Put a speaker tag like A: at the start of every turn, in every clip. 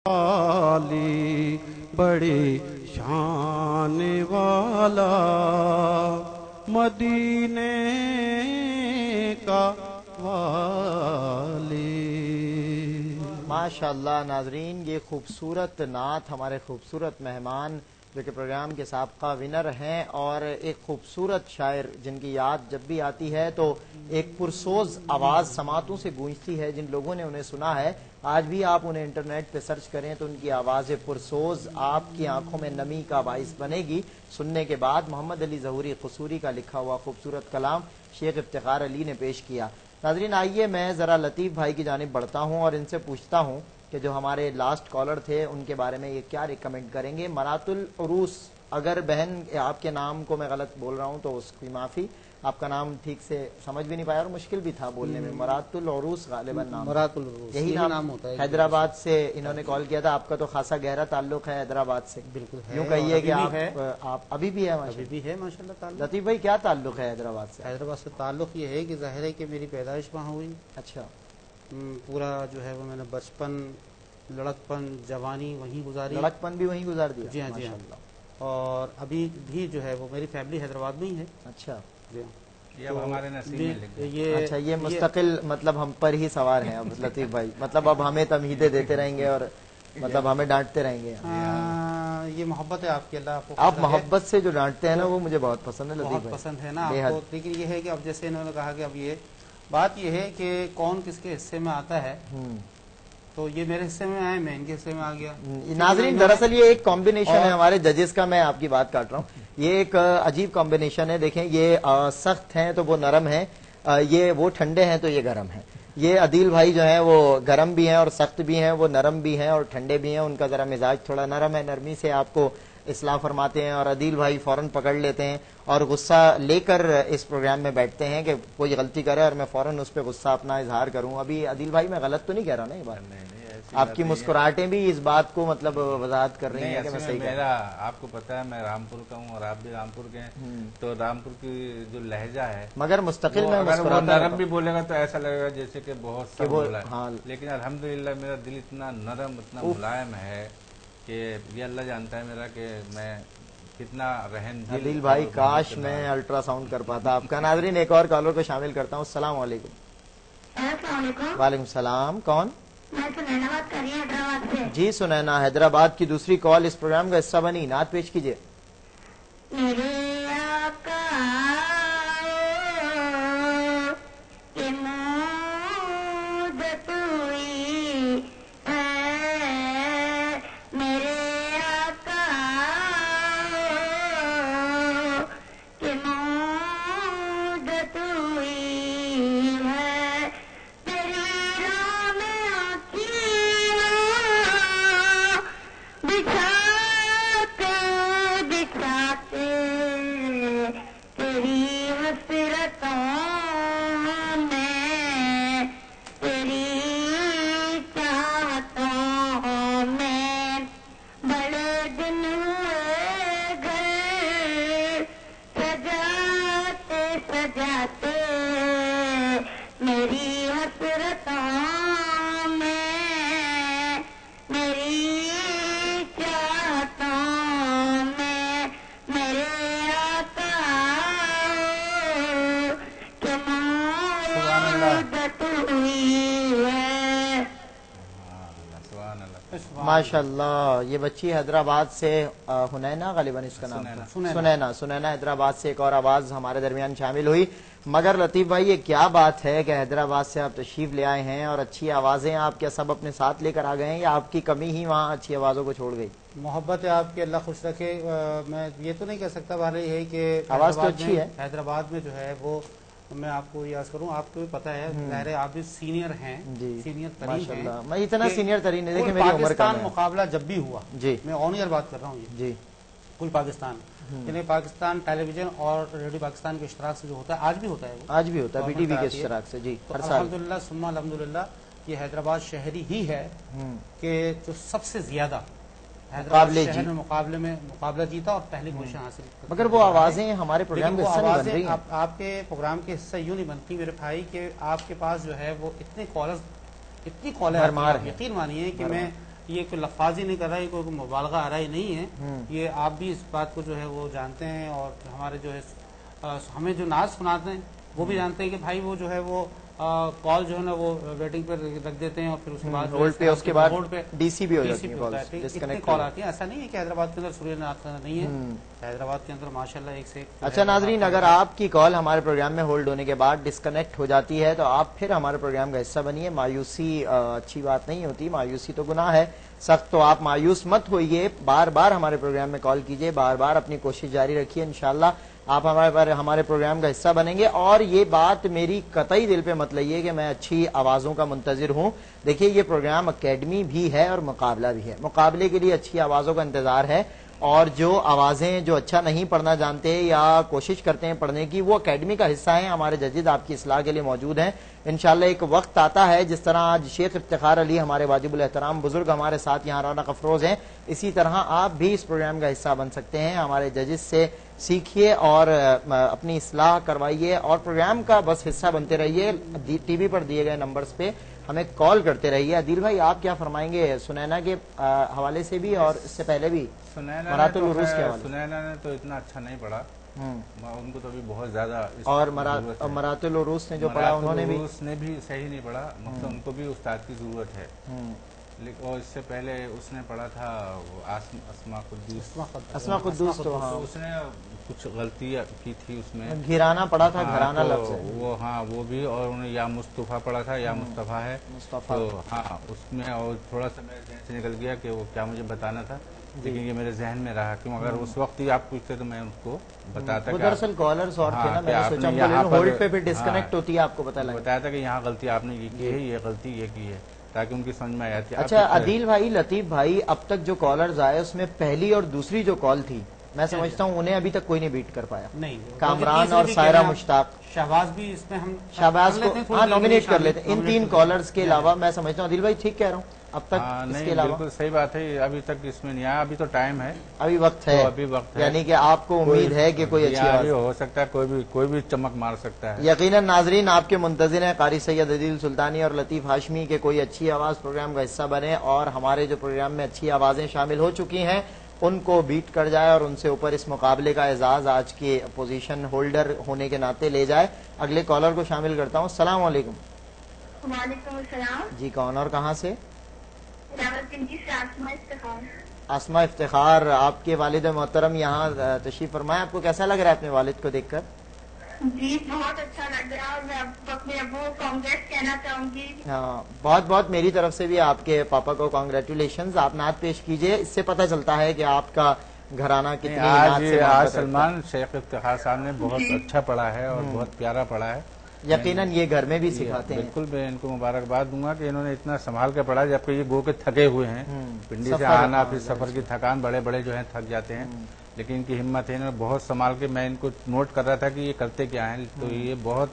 A: वाली बड़ी शान वाला मदीने का वाली।
B: माशाअल्लाह नाजरीन, ये खूबसूरत नात हमारे खूबसूरत मेहमान जो कि प्रोग्राम के साबका विनर हैं और एक खूबसूरत शायर जिनकी याद जब भी आती है तो एक पुरसोज आवाज़ समातों से गूंजती है। जिन लोगों ने उन्हें सुना है, आज भी आप उन्हें इंटरनेट पे सर्च करें तो उनकी आवाज़ पुरसोज आपकी आंखों में नमी का बाइस बनेगी। सुनने के बाद मोहम्मद अली ज़हूरी क़सूरी का लिखा हुआ खूबसूरत कलाम शेख इफ्तिखार अली ने पेश किया। नाज़रीन, आइए मैं ज़रा लतीफ़ भाई की जानिब बढ़ता हूँ और इनसे पूछता हूँ कि जो हमारे लास्ट कॉलर थे उनके बारे में ये क्या रिकमेंड करेंगे। मरातुल उरूस, अगर बहन आपके नाम को मैं गलत बोल रहा हूँ तो उसकी माफ़ी, आपका नाम ठीक से समझ भी नहीं पाया और मुश्किल भी था बोलने में। मरातुल उरूस गालिबन नाम,
C: मरातुल उरूस
B: यही नाम होता है। हैदराबाद से इन्होंने कॉल किया था, आपका तो खासा गहरा ताल्लुक है हैदराबाद से।
C: बिल्कुल है,
B: यूँ कहिए कि
C: आप
B: अभी भी है।
C: अभी भी है माशाल्लाह ताल्लुक।
B: लतीफ़ भाई, क्या ताल्लुक है हैदराबाद से?
C: हैदराबाद से ताल्लुक ये है कि ज़ाहिर है कि मेरी पैदाइश वहाँ हुई।
B: अच्छा।
C: पूरा जो है वो मैंने बचपन, लड़कपन, जवानी वहीं गुजारी।
B: लड़कपन भी वहीं गुजार दिया?
C: जी हाँ, जी हाँ। और अभी भी जो है वो मेरी फैमिली हैदराबाद में ही है।
B: अच्छा
C: जी हाँ।
D: ये अब हमारे नसीब में लिख गया।
B: ये अच्छा, ये मुस्तकिल मतलब हम पर ही सवार हैं अब लतीफ़ भाई, मतलब अब हमें तमहीदें देते रहेंगे और मतलब हमें डांटते रहेंगे।
C: ये मोहब्बत है आपकी, अल्लाह आपको
B: आप मोहब्बत से जो डांटते हैं ना वो मुझे बहुत पसंद है लतीफ़
C: बहुत
B: भाई,
C: पसंद है ना आपको। लेकिन ये है कि अब जैसे इन्होंने कहा कि अब ये बात ये है कि कौन किसके हिस्से में आता है, तो ये मेरे हिस्से में आए, मैं इनके हिस्से में आ गया।
B: नाजरीन, दरअसल ये एक कॉम्बिनेशन है हमारे जजेस का, मैं आपकी बात काट रहा हूँ। ये एक अजीब कॉम्बिनेशन है। देखें, ये सख्त हैं तो वो नरम है, ये वो ठंडे हैं तो ये गर्म है। ये अदील भाई जो है वो गर्म भी हैं और सख्त भी हैं, वो नरम भी हैं और ठंडे भी हैं। उनका जरा मिजाज थोड़ा नरम है, नरमी से आपको इस्लाह फरमाते हैं। और अदील भाई फौरन पकड़ लेते हैं और गुस्सा लेकर इस प्रोग्राम में बैठते हैं कि कोई गलती करे और मैं फौरन उस पर गुस्सा अपना इजहार करूं। अभी अदील भाई, मैं गलत तो नहीं कह रहा ना ये बात? आपकी मुस्कुराहटें भी इस बात को मतलब वजाहत कर रही हैं कि मैं सही कह रहा हूं।
D: आपको पता है मैं रामपुर का हूँ और आप भी रामपुर के हैं, तो रामपुर की जो लहजा है,
B: मगर मुस्तकिल में
D: अगर वो नरम भी बोलेगा तो ऐसा लगेगा जैसे कि बहुत सख्त बोला है।
B: हाँ।
D: लेकिन अल्हम्दुलिल्लाह मेरा दिल इतना नरम, इतना मुलायम है कि ये अल्लाह जानता है मेरा कि मैं कितना रहम दिल।
B: अदील भाई, काश मैं अल्ट्रासाउंड कर पाता आपका। नाजरीन, एक और कॉलर को शामिल करता हूँ। अस्सलाम वालेकुम। वालेकुम सलाम। कौन?
E: मैं सुनैना बात कर रही हूँ हैदराबाद से।
B: जी सुनैना, हैदराबाद की दूसरी कॉल, इस प्रोग्राम का हिस्सा बनी, नात पेश कीजिए।
E: मेरे आका के मुद्दत हुई है, मेरे आका के मुद्दत हुई है, तेरी राह में आँखियाँ बिछाते बिछाते तेरी हसरतों में, तेरी चाहतों में बड़े दिन हुए घर सजाते सजाते, मेरी हसरतों में, मेरी चाहतों में, मेरे आका के मुद्दत हुई है।
B: माशाल्लाह, ये बच्ची हैदराबाद से हुनैना, गालिबन इसका नाम सुनैना हैदराबाद से एक और आवाज हमारे दरमियान शामिल हुई। मगर लतीफ़ भाई, ये क्या बात है कि हैदराबाद से आप तशरीफ ले आए हैं और अच्छी आवाजें आप क्या सब अपने साथ लेकर आ गए हैं या आपकी कमी ही वहाँ अच्छी आवाजों को छोड़ गई?
C: मोहब्बत है आपकी, अल्लाह खुश रखे। मैं ये तो नहीं कह सकता बात ये है कि
B: आवाज तो अच्छी है।
C: हैदराबाद में जो है वो मैं आपको याद करूं, आपको भी पता है, ज़ाहिर है आप भी सीनियर हैं, सीनियर तरीन हैं।
B: मैं इतना सीनियर तरीन नहीं, देखिए मेरी उम्र कम
C: पाकिस्तान
B: है।
C: मुकाबला जब भी हुआ जी, मैं ऑन ईयर बात कर रहा हूँ
B: जी,
C: कुल पाकिस्तान, यानी पाकिस्तान टेलीविजन और रेडियो पाकिस्तान के इश्तराक से जो होता है, आज भी होता है, वो
B: आज भी होता है बीटीवी के इश्तराक से जी, हर साल।
C: अल्हम्दुलिल्लाह सुम्मा अल्हम्दुलिल्लाह ये हैदराबाद शहरी ही है कि जो सबसे ज्यादा हैदराबाद मुकाबले में मुकाबला जीता और पहली पोजीशन हासिल।
B: मगर वो आवाजें हमारे प्रोग्राम के हिस्सा नहीं बन रही हैं।
C: आपके प्रोग्राम के हिस्सा यूं नहीं बनती मेरे भाई कि आपके पास जो है वो इतनी कॉलर यकीन मानिए कि मैं یہ کوئی لفاظ ہی نہیں کر رہا ہے، کوئی مبالغہ آ رہا ہی نہیں ہے. یہ آپ بھی اس بات کو جو ہے وہ جانتے ہیں، اور ہمارے جو ہے ہمیں جو ناز سناتے ہیں وہ بھی جانتے ہیں کہ بھائی وہ جو ہے وہ کال جو ہے نا وہ ویٹنگ پہ رکھ دیتے ہیں، اور پھر اس کے بعد
B: ہولڈ پہ، اس کے بعد
C: ہولڈ پہ
B: ڈی سی بھی ہو جاتی ہے،
C: اتنی کال آتی ہے. ایسا نہیں ہے کہ حیدرآباد کے اندر سورج ناتھ خانہ نہیں ہے، حیدرآباد کے اندر ماشاءاللہ ایک سے ایک.
B: اچھا ناظرین، اگر آپ کی کال ہمارے پروگرام میں ہولڈ ہونے کے بعد ڈسکنیکٹ ہو جاتی ہے تو آپ پھر ہمارے پروگرام کا حصہ بنیے. مایوسی اچھی بات نہیں ہوتی، مایوسی تو گناہ ہے سخت، تو آپ مایوس مت ہوئیے، بار بار ہمارے پروگرام میں کال کیجیے، بار بار اپنی کوشش جاری رکھیے، انشاءاللہ آپ ہمارے پروگرام کا حصہ بنیں گے. اور یہ بات میری قطعی دل پہ مت لئیے کہ میں اچھی آوازوں کا منتظر ہوں. دیکھیے یہ پروگرام اکیڈمی بھی ہے اور مقابلہ بھی ہے. مقابلے کے لیے اچھی آوازوں کا انتظار ہے، اور جو آوازیں جو اچھا نہیں پڑھنا جانتے یا کوشش کرتے ہیں پڑھنے کی، وہ اکیڈمی کا حصہ ہیں. ہمارے ججز آپ کی اصلاح کے لیے موجود ہیں. انشاءاللہ ایک وقت آتا ہے، جس طرح آج شیخ افتخار علی ہمارے واجب الاحترام بزرگ ہمارے ساتھ یہاں رونق افروز ہیں، اسی طرح آپ بھی اس پروگرام کا حصہ بن سکتے ہیں. ہمارے ججز سے سیکھیے اور اپنی اصلاح کروائیے، اور پروگرام کا بس حصہ بنتے رہیے. ٹی وی پر دیے گئے نمبرز پہ ہمیں کال کرتے رہیے. عدیل بھائی آپ کیا فرمائیں گے سنینا کے حوالے سے بھی اور اس سے پہلے بھی؟ مرات العروس کے حوالے.
D: سنینا نے تو اتنا اچھا نہیں پڑھا، ان کو تو ابھی بہت زیادہ.
B: اور مرات العروس نے جو پڑھا انہوں نے
D: بھی صحیح نہیں پڑھا، مطلب ان کو بھی استاد کی ضرورت ہے. اور اس سے پہلے اس نے پڑھا تھا اسما قدوس، تو ہاں اس نے کچھ غلطی کی تھی، اس میں
B: گھرانا پڑا تھا، گھرانا لفظ
D: وہ، ہاں وہ بھی. اور انہیں یا مصطفیٰ پڑھا تھا یا مصطفیٰ ہے، تو ہاں اس میں اور تھوڑا سا میرے ذہن سے نکل گیا کہ وہ کیا مجھے بتانا تھا، لیکن یہ میرے ذہن میں رہا کیوں اگر اس وقت ہی آپ پوچھتے تو میں ان کو بتاتا.
B: دراصل کالرز اور تھے نا، میں نے سوچا ہولڈ پہ ڈسکنیکٹ ہوتی ہے، آپ کو بتایا تھا
D: کہ یہاں غلطی آپ نے یہ کی ہے، یہ غلطی یہ کی ہے، تاکہ ان کی سمجھ میں آ جاتی.
B: اچھا عدیل بھائی، لطیف بھائی، اب تک جو کالرز آئے اس میں پہلی اور دوسری جو کال تھی، میں سمجھتا ہوں انہیں ابھی تک کوئی نہیں بیٹ کر پایا.
C: نہیں،
B: کامران اور سائرہ مشتاق،
C: شہباز بھی اس میں ہم
B: شہباز کو ہاں نومینیٹ کر لیتے. ان تین کالرز کے علاوہ میں سمجھتا ہوں عدیل بھائی ٹھیک کہہ رہا ہوں، اب تک اس کے علاوہ
D: بالکل صحیح بات ہے، ابھی تک اس میں نہیں آیا، ابھی تو ٹائم ہے،
B: ابھی وقت ہے،
D: ابھی وقت ہے.
B: یعنی کہ آپ کو امید ہے کہ کوئی اچھی آواز
D: ہو سکتا ہے، کوئی بھی چمک مار سکتا ہے.
B: یقیناً ناظرین آپ کے منتظر ہیں قاری سید عدیل سلطانی اور لطیف ہاشمی کے کوئی اچھی آواز پروگرام کا حصہ بنے، اور ہمارے جو پروگرام میں اچھی آوازیں شامل ہو چکی ہیں ان کو بیٹ کر جائے اور ان سے اوپر اس مقابلے کا اعزاز آج کے پوزیشن ہولڈر ہونے کے ناطے لے جائے. اگلے کالر کو شامل کرتا ہوں. السلام علیکم.
E: وعلیکم السلام
B: جی کون اور کہاں سے؟
E: راولپنڈی سے آسما افتخار.
B: آسما افتخار، آپ کے والد محترم یہاں تشریف فرمائے. آپ کو کیسا لگ رہا ہے اپنے والد کو دیکھ کر؟
E: جی بہت اچھا لگ رہا ہے، اور میں اپنے ابو کو کانگریس کہنا چاہوں گی.
B: ہاں بہت بہت میری طرف سے بھی آپ کے پاپا کو کانگریچولیشنز. آپ نعت پیش کیجئے، اس سے پتہ چلتا ہے کہ آپ کا گھرانہ کتنی نعت سے
D: آج سلمان شیخ افتخار صاحب نے بہت اچھا پڑھا ہے اور بہت پیارا پڑھا ہے.
B: یقیناً یہ گھر میں بھی سکھاتے ہیں.
D: بالکل میں ان کو مبارکباد دوں گا کہ انہوں نے اتنا سنبھال کے پڑھا، جبکہ یہ گو کے تھکے ہوئے ہیں، پنڈی سے آنا پھر سفر کی تھکان، بڑے بڑے جو ہیں تھک جاتے ہیں، لیکن ان کی ہمت ہے، انہوں نے بہت سنبھال کے. میں ان کو نوٹ کر رہا تھا کہ یہ کرتے کیا ہیں، تو یہ بہت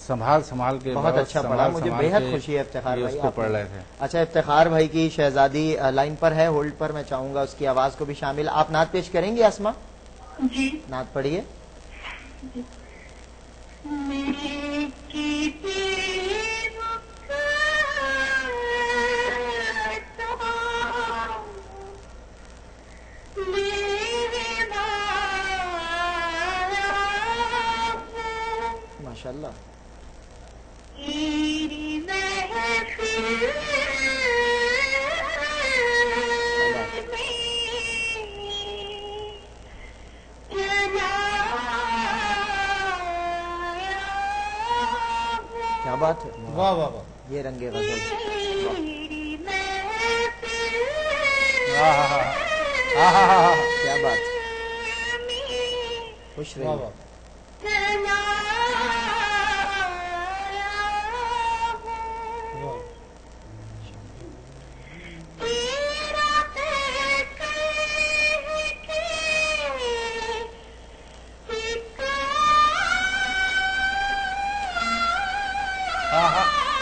D: سنبھال کے
B: بہت اچھا پڑھا. مجھے بے حد خوشی ہے افتخار بھائی
D: کو پڑھ رہے تھے.
B: اچھا افتخار بھائی کی شہزادی لائن پر ہے، ہولڈ پر، میں چاہوں گا اس کی آواز کو بھی شامل. آپ نعت پیش کریں گے آسما؟
E: جی
B: نعت پڑھیے. ماشاء اللہ. کیا بات ہے،
C: واہ واہ واہ،
B: یہ رنگ غزل. کیا بات، خوش رہیے.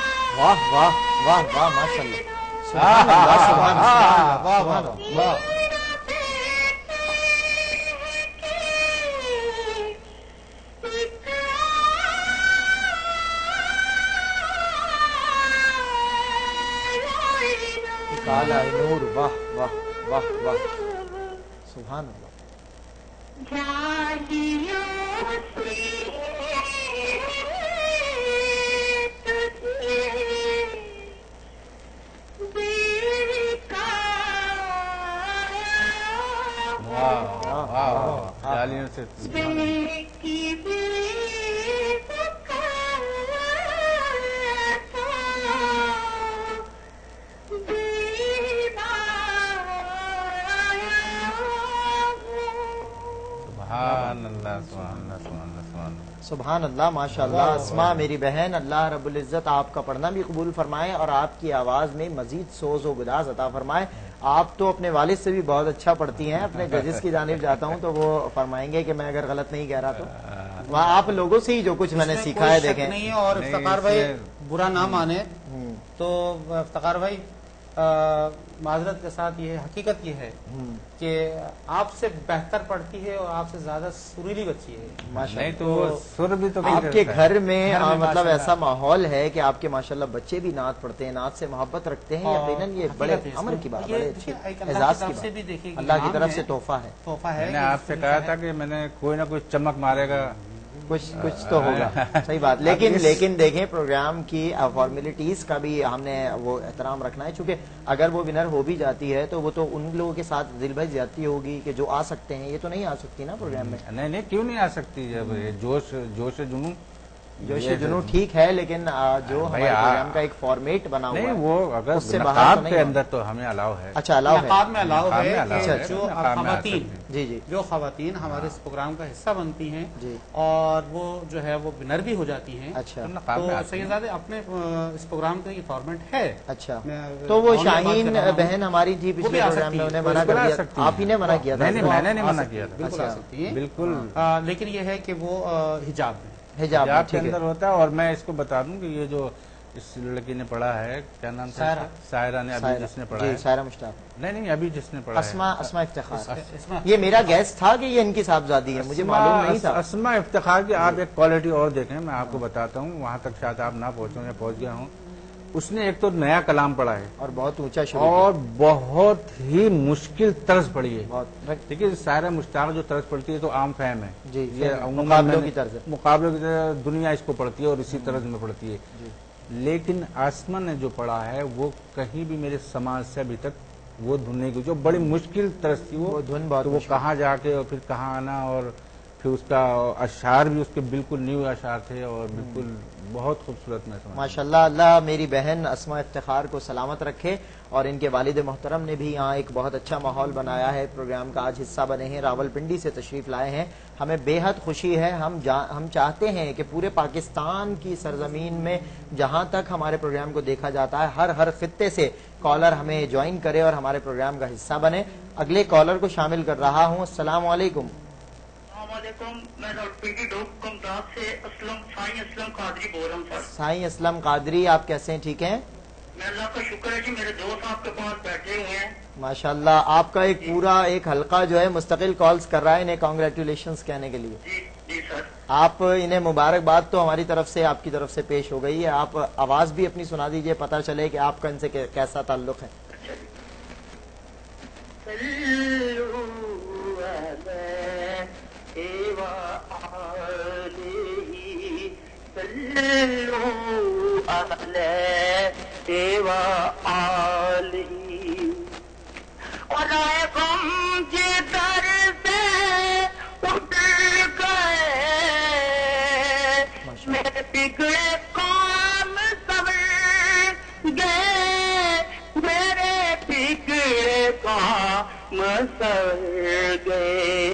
B: واہ واہ واہ واہ ماشاء اللہ، سبحان اللہ سبحان اللہ، واہ واہ واہ. काला नूर, वाह वाह वाह वाह, सुभान अल्लाह।
E: जालियों से तुझे
D: वाह वाह वाह, जालियों से सुभान अल्लाह, सुभान अल्लाह, सुभान अल्लाह, सुभान अल्लाह।
B: सुभान अल्लाह, माशाअल्लाह। अस्मा मेरी बहन, अल्लाह रब्बुल इज्जत आपका पढ़ना भी कबूल फरमाए और आपकी आवाज़ में मजीद सोज व गुदाज अता फरमाए। आप तो अपने वालिद से भी बहुत अच्छा पढ़ती हैं। अपने जजेस की जानिब जाता हूं तो वो फरमाएंगे कि मैं अगर गलत नहीं कह रहा तो वहाँ आप लोगों से ही जो कुछ मैंने सीखा है
C: कोई शक
B: देखें।
C: नहीं है। और
D: नहीं,
C: इफ्तिखार भाई
D: इसमें-
C: बुरा ना माने तो इफ्तिखार भाई माजरत के साथ ये हकीकत ये है कि आपसे बेहतर पढ़ती है और आपसे ज्यादा सुरीली बच्ची है।
D: नहीं
B: माशाअल्लाह।
D: तो वो सुर भी तो
B: आपके
D: कैसे रहता है?
B: घर में
C: घर में
B: मतलब
C: माशाअल्लाह।
B: ऐसा माहौल है कि आपके माशाल्लाह बच्चे भी नात पढ़ते हैं, नात से मोहब्बत रखते हैं। यकीनन ये
C: हकीकत
B: बड़े
C: है
B: अमर
C: इसमें।
B: की बात,
C: ये
B: बड़े
C: देखिए,
B: अच्छी
C: एक अल्लाह
B: एजाज
C: की
B: की
C: तरफ से
B: बात,
C: भी देखिए कि
B: अल्लाह की
C: इनाम
B: तरफ
C: है।
B: से तोहफा है।
C: तोहफा है
D: मैंने
C: कि
D: आपसे
C: इसमें
D: कहा
C: है।
D: था कि मैंने कोई ना कोई चमक मारेगा।
B: कुछ तो होगा, सही बात। लेकिन देखें प्रोग्राम की फॉर्मेलिटीज का भी हमने वो एहतराम रखना है, चूंकि अगर वो विनर हो भी जाती है तो वो तो उन लोगों के साथ दिल भर ज्यादती होगी कि जो आ सकते हैं, ये तो नहीं आ सकती ना प्रोग्राम में।
D: नहीं नहीं, क्यों नहीं आ सकती? जब ये जोश जुनून
B: जोश जुनू ठीक है, लेकिन जो
D: भाई,
B: हमारे प्रोग्राम का एक फॉर्मेट बना हुआ
D: नहीं,
B: है
D: वो अगर
B: उससे बाहर
D: नकाब
B: तो नहीं
D: के
B: होगा।
D: अंदर तो हमें अलाउ है।
B: अच्छा अलाउ है।
C: नकाब में अलाउ
D: नकाब
C: है
D: में अलाउ
C: कि
B: है,
C: जो
D: नकाब में आ
C: खवातीन
D: सकती
B: जी जी
C: जो खवातीन हमारे इस प्रोग्राम का हिस्सा बनती हैं
B: जी।
C: और वो जो है वो विनर भी हो जाती हैं।
B: अच्छा
D: तो नकाब में
C: तो
D: आती है।
C: सैयदादे अपने इस प्रोग्राम का ये फॉर्मेट है।
B: अच्छा।
C: मैं
B: तो वो
C: ऑन बात
B: शाहीन
C: कर रहा हूं।
B: बहन हमारी थी
C: वो भी
B: पिछले
C: आ
B: प्रोग्राम
C: सकती
B: में,
C: है।
B: उन्हें
C: वो
B: मना
D: बिल्कुल
B: कर
D: आ
B: दिया।
D: सकती है।
B: आप ही ने मना किया था।
D: नहीं नहीं,
C: वो
D: मैंने नहीं
C: आ
D: मना
C: सकती
D: किया
C: है,
D: था।
C: बिल्कुल आ
B: अच्छा।
C: सकती है।
D: बिल्कुल
C: लेकिन ये है कि वो हिजाब में
B: हिजाब
D: हिजाब के
B: ठीक
D: अंदर
B: है।
D: होता है। और मैं इसको बता दूं कि ये जो इस लड़की ने पढ़ा है, क्या नाम था?
C: सायरा।
D: सायरा ने अभी जिसने पढ़ा
B: जी
D: है।
B: सायरा मुश्ताक,
D: नहीं नहीं, अभी जिसने पढ़ा
B: अस्मा अस्मा इफ्तिखार।
C: इसमें
B: ये मेरा गैस था कि ये इनकी साहबजादी है, मुझे मालूम नहीं था।
D: अस्मा इफ्तिखार की आप एक क्वालिटी और देखें, मैं आपको बताता हूँ, वहां तक शायद आप ना पहुंचो या पहुंच गया हूँ। उसने एक तो नया कलाम पढ़ा है
B: और बहुत ऊंचा शुरू
D: और बहुत ही मुश्किल तर्ज पढ़ी है।
B: बहुत
D: देखिए, सायरा मुश्ताक जो तर्ज पढ़ती है तो आम फहम है।
B: जी,
D: ये
B: फहम,
D: अमूमन
B: मुकाबलों
D: मैंने-
B: की तर्ज है।
D: मुकाबलों की तरह दुनिया इसको पढ़ती है और इसी तर्ज में पढ़ती है। लेकिन आसमा ने जो पढ़ा है वो कहीं भी मेरे समाज से अभी तक वो धुन नहीं, जो बड़ी मुश्किल तरह थी
B: वो धुन बहुत
D: तो वो
B: मुश्किल।
D: कहाँ जाके और फिर कहाँ आना, और फिर उसका अशार भी उसके बिल्कुल न्यू अशार थे और बिल्कुल बहुत खूबसूरत मैं समझता हूं।
B: माशाल्लाह। अल्लाह मेरी बहन अस्मा इफ्तिखार को सलामत रखे और इनके वालिद मोहतरम ने भी यहाँ एक बहुत अच्छा माहौल बनाया है। प्रोग्राम का आज हिस्सा बने हैं, रावलपिंडी से तशरीफ लाए हैं। हमें बेहद खुशी है। हम चाहते हैं कि पूरे पाकिस्तान की सरजमीन में जहाँ तक हमारे प्रोग्राम को देखा जाता है, हर खित्ते से कॉलर हमें ज्वाइन करे और हमारे प्रोग्राम का हिस्सा बने। अगले कॉलर को शामिल कर रहा हूँ। अस्सलाम वालेकुम।
E: मैं रावलपिंडी डोक कमदाद से साईं असलम कादरी बोल रहा हूँ सर।
B: साईं असलम कादरी, आप कैसे हैं? ठीक हैं?
E: मैं अल्लाह का शुक्र है जी, मेरे दोस्त आपके पास बैठे हुए हैं।
B: माशाल्लाह, आपका एक पूरा एक हल्का जो है मुस्तकिल कॉल्स कर रहा है इन्हें कॉन्ग्रेचुलेशंस कहने के लिए।
E: जी जी सर।
B: आप इन्हें मुबारकबाद तो हमारी तरफ से आपकी तरफ से पेश हो गई है। आप आवाज भी अपनी सुना दीजिए, पता चले कि आपका इनसे कैसा ताल्लुक है।
E: मेरे बिगड़े काम सवर गए, मेरे बिगड़े काम सवर गए।